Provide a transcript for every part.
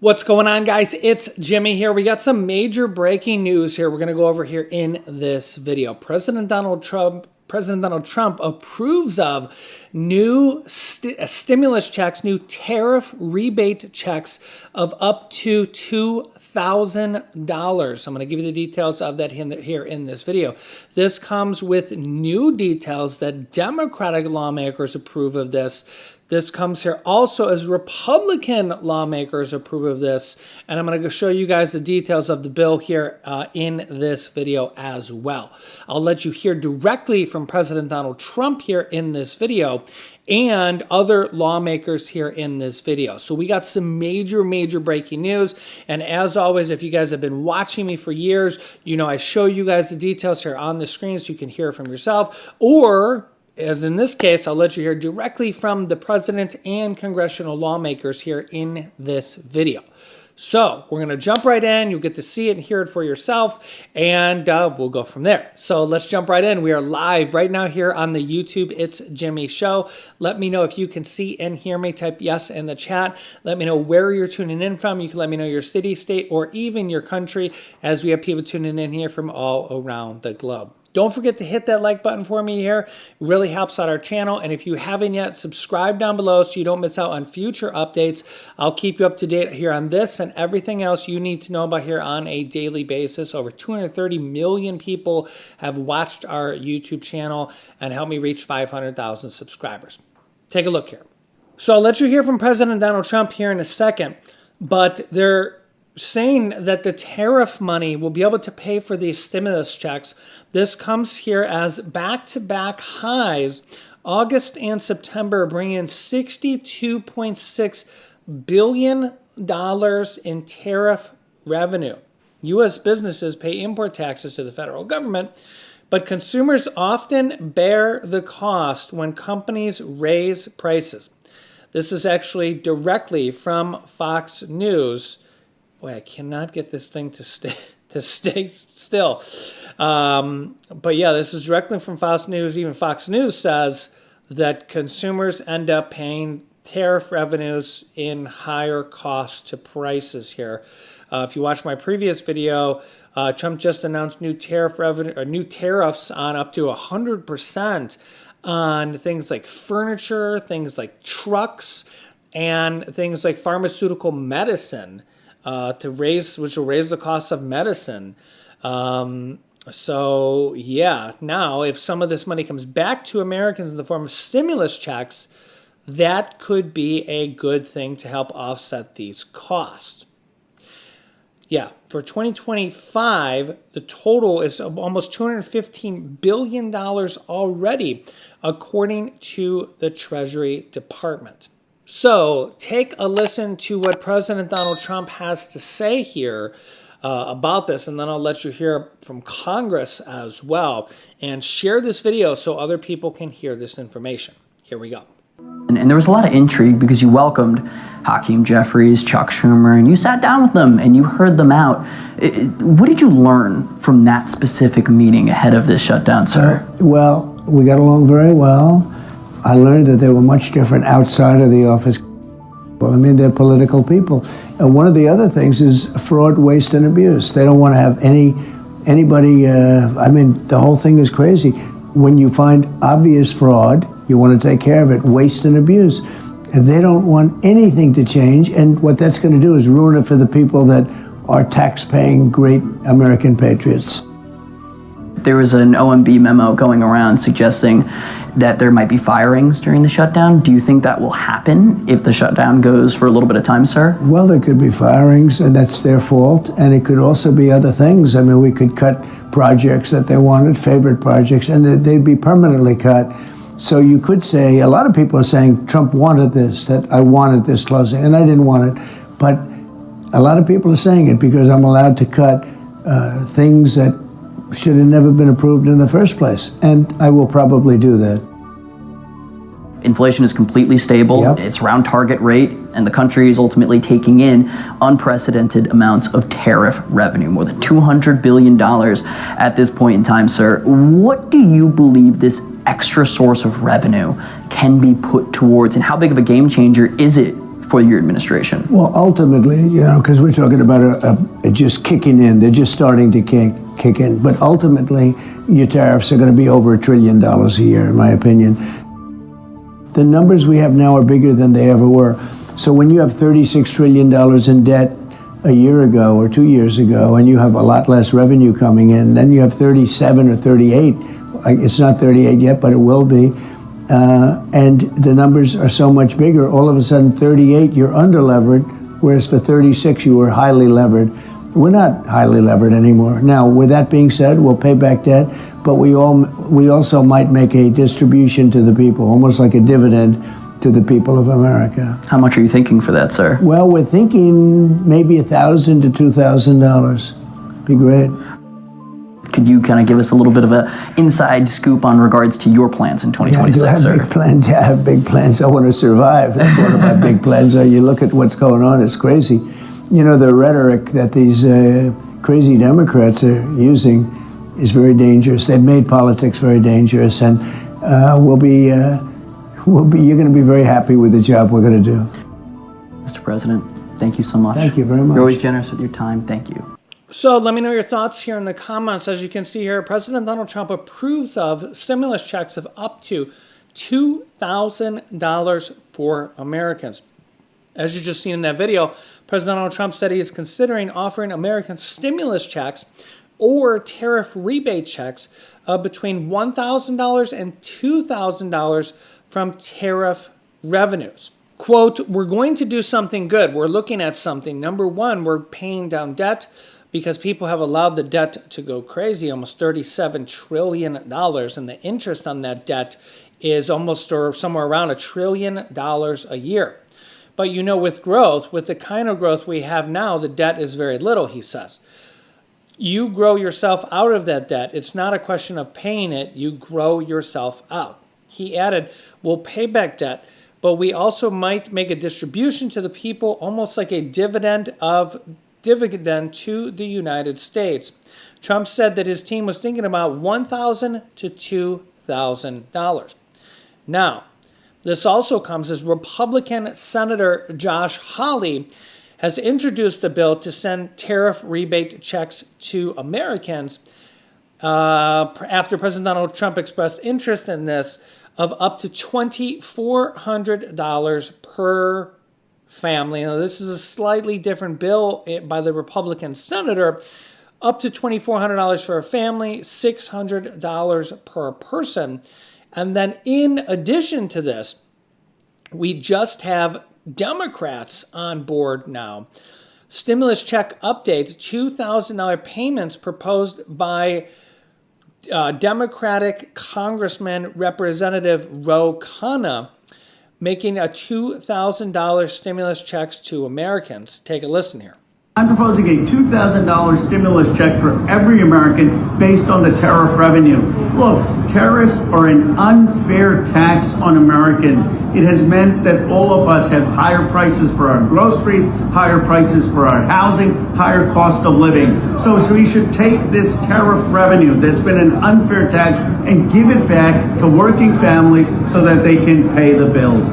What's going on, guys? It's Jimmy here. We got some major breaking news here we're going to go over here in this video. President Donald Trump approves of new stimulus checks, new tariff rebate checks of up to $2,000. I'm going to give you the details of that here in this video. This comes with new details that Democratic lawmakers approve of this. This comes here also as Republican lawmakers approve of this, and I'm going to show you guys the details of the bill here in this video as well. I'll let you hear directly from President Donald Trump here in this video and other lawmakers here in this video. So we got some major breaking news, and as always, if you guys have been watching me for years, you know I show you guys the details here on the screen so you can hear it from yourself, or as in this case, I'll let you hear directly from the president and congressional lawmakers here in this video. So we're going to jump right in. You'll get to see it and hear it for yourself, and we'll go from there. So let's jump right in. We are live right now here on the YouTube It's Jimmy Show. Let me know if you can see and hear me. Type yes in the chat. Let me know where you're tuning in from. You can let me know your city, state, or even your country, as we have people tuning in here from all around the globe. Don't forget to hit that like button for me here. It really helps out our channel. And if you haven't yet, subscribe down below so you don't miss out on future updates. I'll keep you up to date here on this and everything else you need to know about here on a daily basis. Over 230 million people have watched our YouTube channel and helped me reach 500,000 subscribers. Take a look here. So I'll let you hear from President Donald Trump here in a second, but they're saying that the tariff money will be able to pay for these stimulus checks. This comes here as back-to-back highs. August and September bring in $62.6 billion in tariff revenue. U.S. businesses pay import taxes to the federal government, but consumers often bear the cost when companies raise prices. This is actually directly from Fox News. Boy, I cannot get this thing to stay still. But yeah, this is directly from Fox News. Even Fox News says that consumers end up paying tariff revenues in higher costs to prices here. If you watch my previous video, Trump just announced new tariffs on up to 100% on things like furniture, things like trucks, and things like pharmaceutical medicine. Which will raise the cost of medicine. So yeah, now if some of this money comes back to Americans in the form of stimulus checks, that could be a good thing to help offset these costs. Yeah, for 2025, the total is almost $215 billion already, according to the Treasury Department. So take a listen to what President Donald Trump has to say here about this, and then I'll let you hear from Congress as well. And share this video so other people can hear this information. Here we go. And there was a lot of intrigue because you welcomed Hakeem Jeffries, Chuck Schumer, and you sat down with them and you heard them out. What did you learn from that specific meeting ahead of this shutdown, sir? Well, we got along very well. I learned that they were much different outside of the office. Well, I mean, they're political people. And one of the other things is fraud, waste, and abuse. They don't want to have anybody, I mean, the whole thing is crazy. When you find obvious fraud, you want to take care of it, waste and abuse. And they don't want anything to change. And what that's going to do is ruin it for the people that are tax-paying great American patriots. There was an OMB memo going around suggesting that there might be firings during the shutdown. Do you think that will happen if the shutdown goes for a little bit of time, sir? Well, there could be firings, and that's their fault. And it could also be other things. I mean, we could cut projects that they wanted, favorite projects, and they'd be permanently cut. So you could say, a lot of people are saying Trump wanted this, that I wanted this closing, and I didn't want it. But a lot of people are saying it because I'm allowed to cut things that should have never been approved in the first place. And I will probably do that. Inflation is completely stable. Yep. It's around target rate, and the country is ultimately taking in unprecedented amounts of tariff revenue, more than $200 billion at this point in time, sir. What do you believe this extra source of revenue can be put towards, and how big of a game changer is it for your administration? Well, ultimately, because we're talking about a just kicking in, they're just starting to kick in. But ultimately, your tariffs are going to be over $1 trillion a year, in my opinion. The numbers we have now are bigger than they ever were. So when you have $36 trillion in debt a year ago or 2 years ago, and you have a lot less revenue coming in, then you have 37 or 38. It's not 38 yet, but it will be. And the numbers are so much bigger. All of a sudden, 38, you're under-levered, whereas for 36, you were highly levered. We're not highly levered anymore. Now, with that being said, we'll pay back debt, but we also might make a distribution to the people, almost like a dividend to the people of America. How much are you thinking for that, sir? Well, we're thinking maybe $1,000 to $2,000. Be great. Could you kind of give us a little bit of an inside scoop on regards to your plans in 2026, sir? Big plans. Yeah, I have big plans. I want to survive. That's one of my big plans. You look at what's going on, it's crazy. The rhetoric that these crazy Democrats are using is very dangerous. They've made politics very dangerous, and you're going to be very happy with the job we're going to do. Mr. President, thank you so much. Thank you very much. You're always generous with your time. Thank you. So let me know your thoughts here in the comments. As you can see here, President Donald Trump approves of stimulus checks of up to $2,000 for Americans. As you just seen in that video, President Donald Trump said he is considering offering Americans stimulus checks or tariff rebate checks of between $1,000 and $2,000 from tariff revenues. Quote, we're going to do something good. We're looking at something. Number one, we're paying down debt because people have allowed the debt to go crazy, almost $37 trillion, and the interest on that debt is almost or somewhere around $1 trillion a year. But with growth, with the kind of growth we have now, the debt is very little, he says. You grow yourself out of that debt. It's not a question of paying it. You grow yourself out. He added, we'll pay back debt, but we also might make a distribution to the people, almost like a dividend to the United States. Trump said that his team was thinking about $1,000 to $2,000. Now, this also comes as Republican Senator Josh Hawley has introduced a bill to send tariff rebate checks to Americans after President Donald Trump expressed interest in this of up to $2,400 per family. Now, this is a slightly different bill by the Republican senator. Up to $2,400 for a family, $600 per person. And then in addition to this, we just have Democrats on board now. Stimulus check updates, $2,000 payments proposed by Democratic Congressman Representative Ro Khanna, making a $2,000 stimulus checks to Americans. Take a listen here. I'm proposing a $2,000 stimulus check for every American based on the tariff revenue. Look, tariffs are an unfair tax on Americans. It has meant that all of us have higher prices for our groceries, higher prices for our housing, higher cost of living. So we should take this tariff revenue that's been an unfair tax and give it back to working families so that they can pay the bills.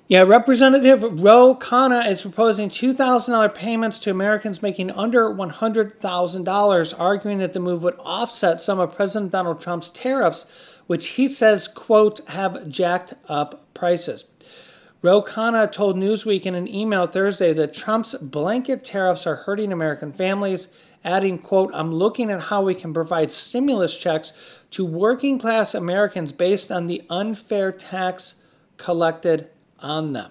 Yeah, Representative Ro Khanna is proposing $2,000 payments to Americans making under $100,000, arguing that the move would offset some of President Donald Trump's tariffs, which he says, quote, have jacked up prices. Ro Khanna told Newsweek in an email Thursday that Trump's blanket tariffs are hurting American families, adding, quote, I'm looking at how we can provide stimulus checks to working class Americans based on the unfair tax collected on them.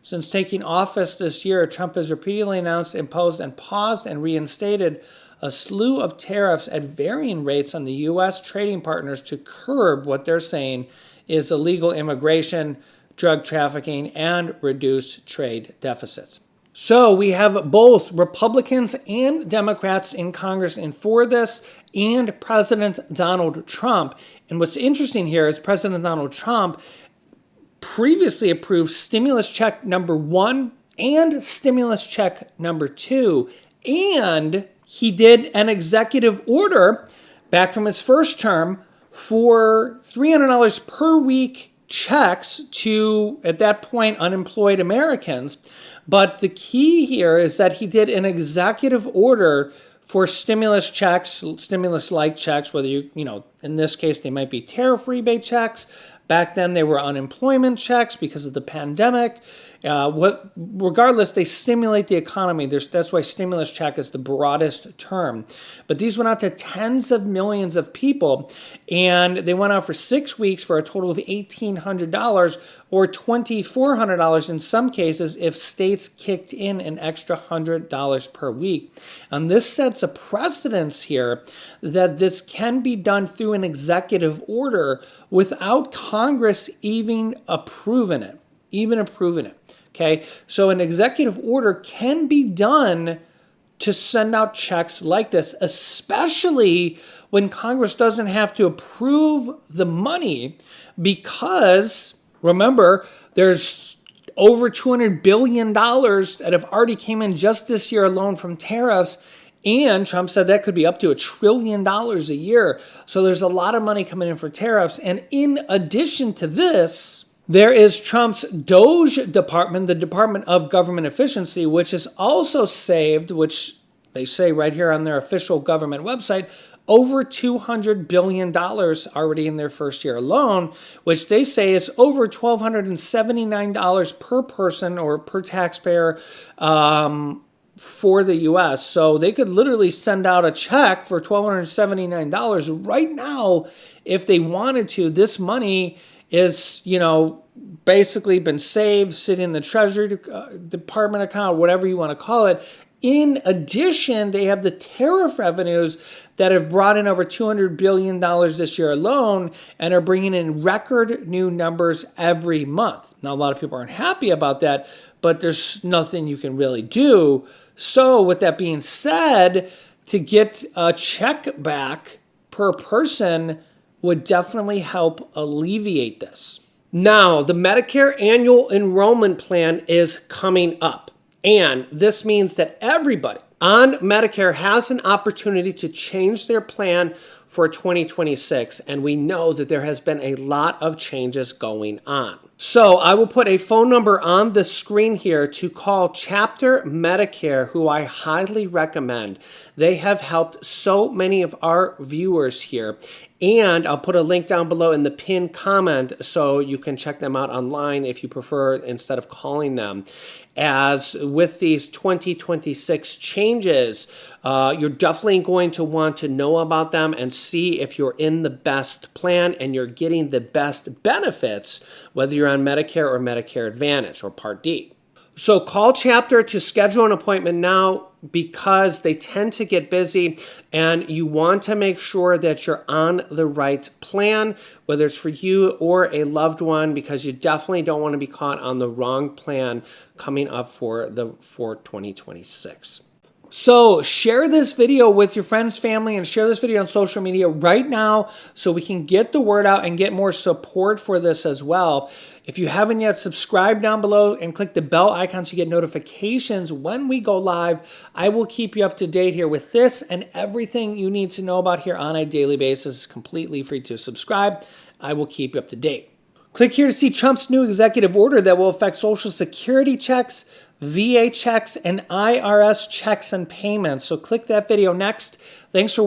Since taking office this year, Trump has repeatedly announced, imposed, and paused and reinstated a slew of tariffs at varying rates on the U.S. trading partners to curb what they're saying is illegal immigration, drug trafficking, and reduce trade deficits. So we have both Republicans and Democrats in Congress in for this, and President Donald Trump. And what's interesting here is President Donald Trump previously approved stimulus check number 1 and stimulus check number 2. And he did an executive order back from his first term for $300 per week checks to, at that point, unemployed Americans. But the key here is that he did an executive order for stimulus checks, stimulus-like checks, whether in this case, they might be tariff rebate checks. Back then, they were unemployment checks because of the pandemic. Regardless, they stimulate the economy. That's why stimulus check is the broadest term. But these went out to tens of millions of people, and they went out for 6 weeks for a total of $1,800 or $2,400 in some cases if states kicked in an extra $100 per week. And this sets a precedence here that this can be done through an executive order without Congress even approving it. Okay, so an executive order can be done to send out checks like this, especially when Congress doesn't have to approve the money, because remember, there's over $200 billion that have already came in just this year alone from tariffs. And Trump said that could be up to $1 trillion a year. So there's a lot of money coming in for tariffs. And in addition to this, there is Trump's DOGE department, the Department of Government Efficiency, which is also saved, which they say right here on their official government website, over $200 billion already in their first year alone, which they say is over $1,279 per person or per taxpayer for the U.S. So they could literally send out a check for $1,279 right now if they wanted to. This money is, basically been saved, sitting in the Treasury Department account, whatever you want to call it. In addition, they have the tariff revenues that have brought in over $200 billion this year alone and are bringing in record new numbers every month. Now, a lot of people aren't happy about that, but there's nothing you can really do. So with that being said, to get a check back per person would definitely help alleviate this. Now, the Medicare annual enrollment plan is coming up. And this means that everybody on Medicare has an opportunity to change their plan for 2026. And we know that there has been a lot of changes going on. So I will put a phone number on the screen here to call Chapter Medicare, who I highly recommend. They have helped so many of our viewers here. And I'll put a link down below in the pinned comment so you can check them out online if you prefer instead of calling them. As with these 2026 changes, you're definitely going to want to know about them and see if you're in the best plan and you're getting the best benefits, whether you're on Medicare or Medicare Advantage or Part D. So call Chapter to schedule an appointment now because they tend to get busy and you want to make sure that you're on the right plan, whether it's for you or a loved one, because you definitely don't want to be caught on the wrong plan coming up for 2026. So share this video with your friends, family, and share this video on social media right now so we can get the word out and get more support for this as well. If you haven't yet, subscribe down below and click the bell icon to get notifications when we go live. I will keep you up to date here with this and everything you need to know about here on a daily basis. It's completely free to subscribe. I will keep you up to date. Click here to see Trump's new executive order that will affect Social Security checks, VA checks, and IRS checks and payments. So click that video next. Thanks for watching.